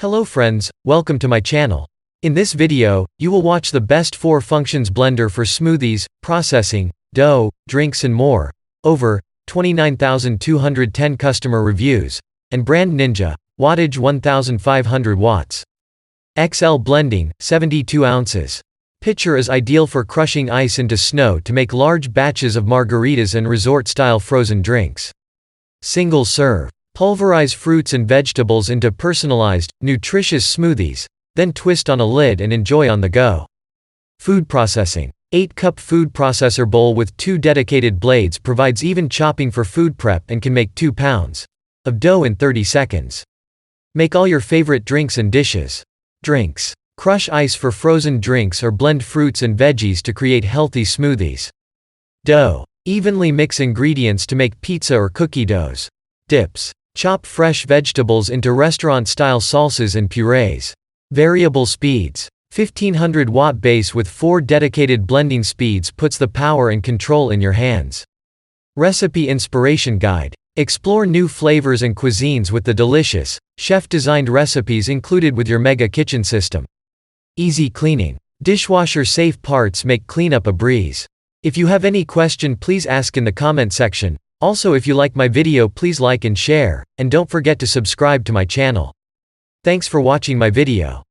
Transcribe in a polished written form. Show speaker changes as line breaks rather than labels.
Hello friends, welcome to my channel. In this video, you will watch the best 4 functions blender for smoothies, processing, dough, drinks and more. Over 29,210 customer reviews. And brand Ninja, wattage 1500 watts. XL blending, 72 ounces. Pitcher is ideal for crushing ice into snow to make large batches of margaritas and resort-style frozen drinks. Single serve. Pulverize fruits and vegetables into personalized, nutritious smoothies, then twist on a lid and enjoy on the go. Food processing. 8-cup food processor bowl with 2 dedicated blades provides even chopping for food prep and can make 2 pounds of dough in 30 seconds. Make all your favorite drinks and dishes. Drinks. Crush ice for frozen drinks or blend fruits and veggies to create healthy smoothies. Dough. Evenly mix ingredients to make pizza or cookie doughs. Dips. Chop fresh vegetables into restaurant-style salsas and purees. Variable speeds. 1500-watt base with 4 dedicated blending speeds puts the power and control in your hands. Recipe inspiration guide. Explore new flavors and cuisines with the delicious, chef-designed recipes included with your mega kitchen system. Easy cleaning. Dishwasher-safe parts make cleanup a breeze. If you have any question, please ask in the comment section. Also, if you like my video, please like and share, and don't forget to subscribe to my channel. Thanks for watching my video.